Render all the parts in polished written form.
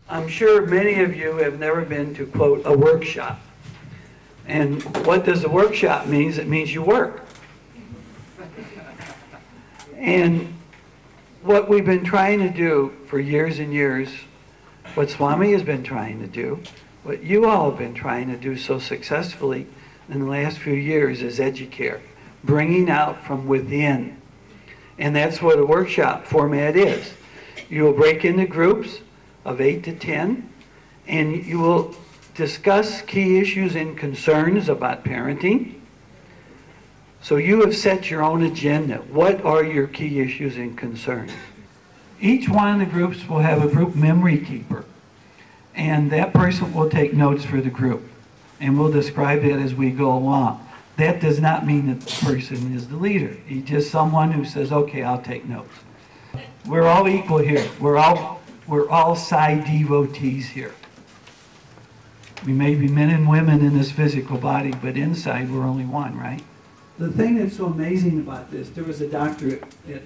I'm sure many of you have never been to, quote, a workshop. And what does a workshop mean? It means you work. And what we've been trying to do for years and years, what Swami has been trying to do, what you all have been trying to do so successfully in the last few years is educare, bringing out from within. And that's what a workshop format is. You will break into groups of 8 to 10, and you will discuss key issues and concerns about parenting. So you have set your own agenda. What are your key issues and concerns? Each one of the groups will have a group memory keeper, and that person will take notes for the group, and we'll describe it as we go along. That does not mean that the person is the leader. He's just someone who says, okay, I'll take notes. We're all equal here. We're all Sai devotees here. We may be men and women in this physical body, but inside we're only one, right? The thing that's so amazing about this, there was a doctor at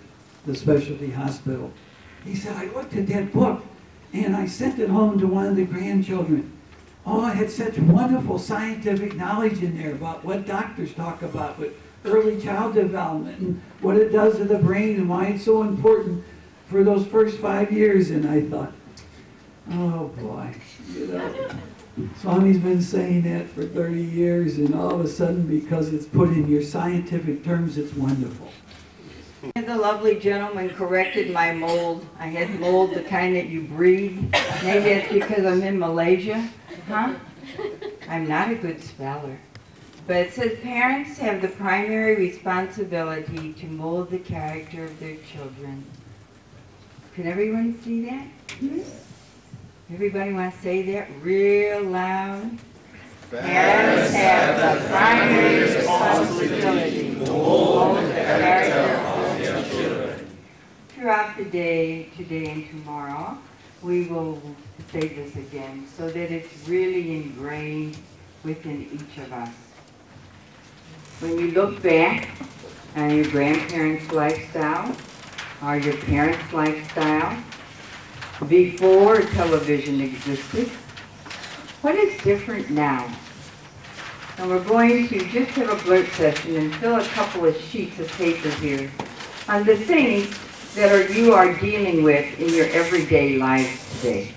the specialty hospital. He said, I looked at that book and I sent it home to one of the grandchildren. Oh, it had such wonderful scientific knowledge in there about what doctors talk about with early child development and what it does to the brain and why it's so important for those first 5 years. And I thought, oh boy, you know, Swami's been saying that for 30 years, and all of a sudden, because it's put in your scientific terms, it's wonderful. The lovely gentleman corrected my mold. I had mold, the kind that you breathe. Maybe it's because I'm in Malaysia. Huh? I'm not a good speller. But it says parents have the primary responsibility to mold the character of their children. Can everyone see that? Everybody want to say that real loud? Parents have the primary responsibility to mold the character of their children. Throughout the day, today and tomorrow, we will say this again so that it's really ingrained within each of us. When you look back on your grandparents' lifestyle or your parents' lifestyle, before television existed, what is different now? And we're going to just have a blurt session and fill a couple of sheets of paper here on the things that you are dealing with in your everyday lives today.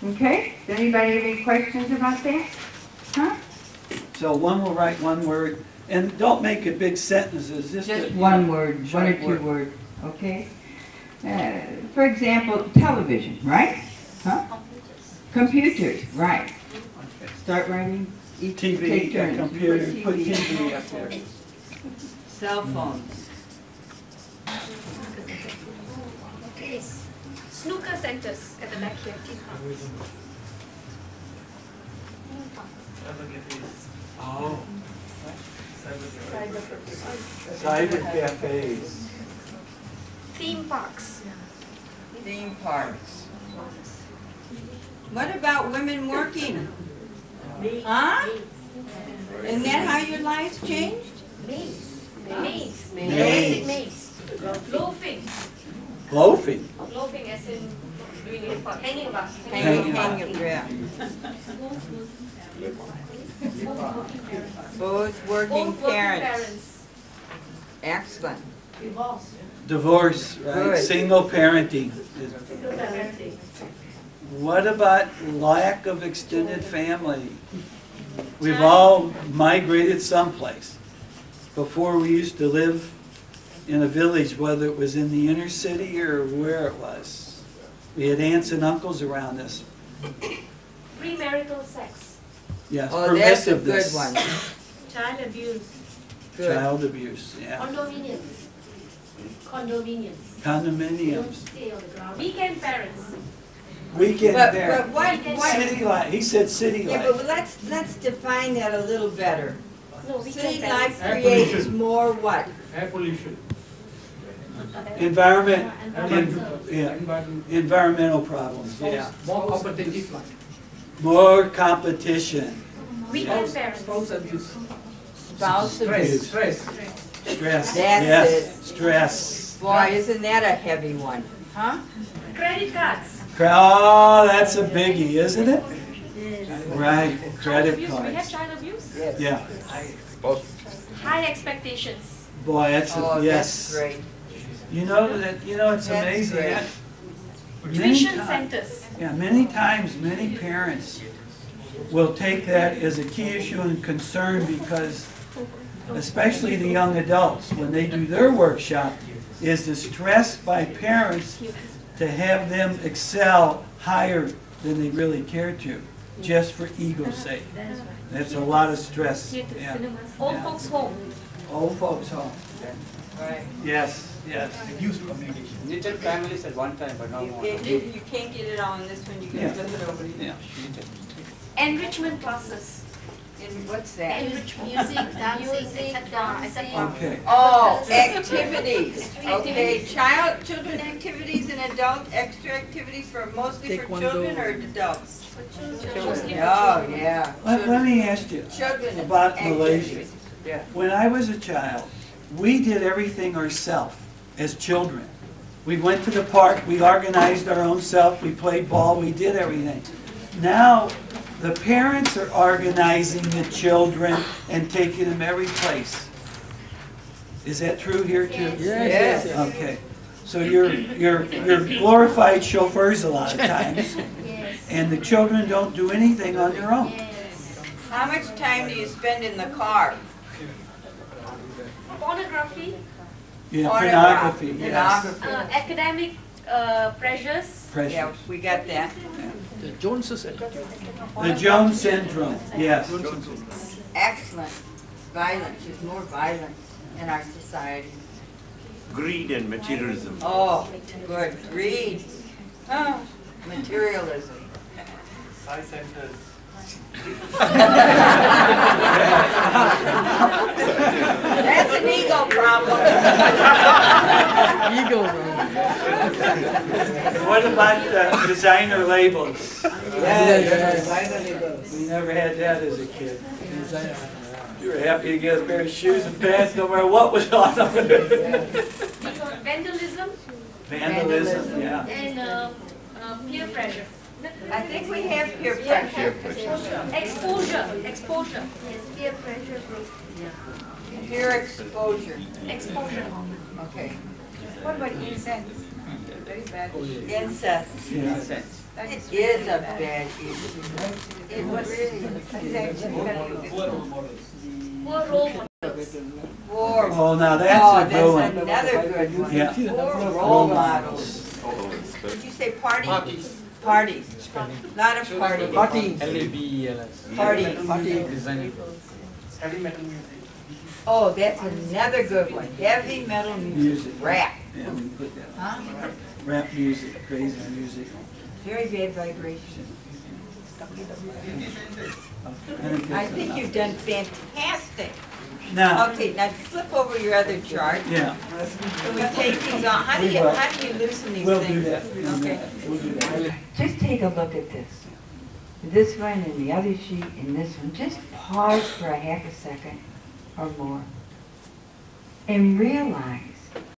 Okay? Does anybody have any questions about that? Huh? So one will write one word, and don't make it big sentences. Just one word, one or two words. Okay? For example, television, right? Huh? Computers, right. Start writing. Each TV, computer, put TV up there. Cell phones. Snooker centers at the back here. Oh. Cyber cafes. Theme parks. Theme parks. What about women working? Huh? Isn't that how your lives changed? Maids. Loafing. Loafing. Loafing as in doing it for hanging about. Hanging, yeah. Both working parents. Excellent. Divorce, right? Good. Single parenting. What about lack of extended family? We've all migrated someplace. Before we used to live in a village, whether it was in the inner city or where it was. We had aunts and uncles around us. Premarital sex. Yes, Oh, that's a good permissiveness. one. Child abuse. Good. Child abuse, yeah. Condominiums. Condominiums. Weekend parents. Weekend But parents. what? City life. He said city Yeah, life. but let's define that a little better. No, weekend City parents. life creates more what? Air pollution. Environment, Environment. environmental problems, yeah. More competitive life. More competition. Weekend parents. Spouse abuse. Spouse abuse. Stress. Stress. That's Yes, it. stress. Boy, isn't that a heavy one? Huh? Credit cards. Oh, that's a biggie, isn't it? Right, Child credit abuse, we have cards. child abuse. Yeah, High expectations. boy, that's Oh, that's yes. great. You know that it's That's amazing. great. that many Tuition ti- centers. Yeah, many times, many parents will take that as a key issue and concern because, especially the young adults, when they do their workshop, is the stress by parents to have them excel higher than they really care to, just for ego's sake. That's a lot of stress. Yeah. Old Yeah. folks home. Old folks home. Right. Yes, yes. Knitted families at one time, but now more. If you can't get it on this one, you Yeah. can flip it over. Yeah. Enrichment classes. And what's that? Enrichment. Music, dancing, etc. Okay. Oh, activities. Okay, children activities and adult extra activities for mostly for children or adults? Mostly for Oh, children. yeah. Let me ask you Children about activities. Malaysia. When I was a child, we did everything ourselves as children. We went to the park, we organized our own self, we played ball, we did everything. Now, the parents are organizing the children and taking them every place. Is that true here too? Yes. Okay. So you're glorified chauffeurs a lot of times, and the children don't do anything on their own. How much time do you spend in the car? Pornography. Yeah, pornography, yes. Pornography. Academic pressures. Yeah, Pressures. we got that. The Jones syndrome, yes. Excellent. Violence, there's more violence in our society. Greed and materialism. Oh, good. Greed. Oh, materialism. That's an ego problem. What about designer labels? We never had that as a kid. You were happy to get a pair of shoes and pants no matter what was on them. Vandalism Vandalism, yeah. and peer pressure. I think we have peer pressure. Exposure. Yes, peer pressure group. Peer exposure. Exposure. Okay. What about incest? Very bad. Incest. Yeah. It is a bad issue. It was really. Poor role models. War. Oh, now that's a good one. Another good one. Yeah. Poor role models. Did you say party? Parties. Not a party. LABELS. Party. Designing. Heavy metal music. Oh, that's another good one. Heavy metal music. Music. Rap. Yeah, we put that. Huh? Rap music, crazy music. Very bad vibration. Okay. I think you've done fantastic. Now, Okay, now flip over your other chart. yeah, Can we take these off? How do you loosen these we'll things? do that. Okay. We'll do that. Just take a look at this. This one and the other sheet and this one. Just pause for a half a second or more and realize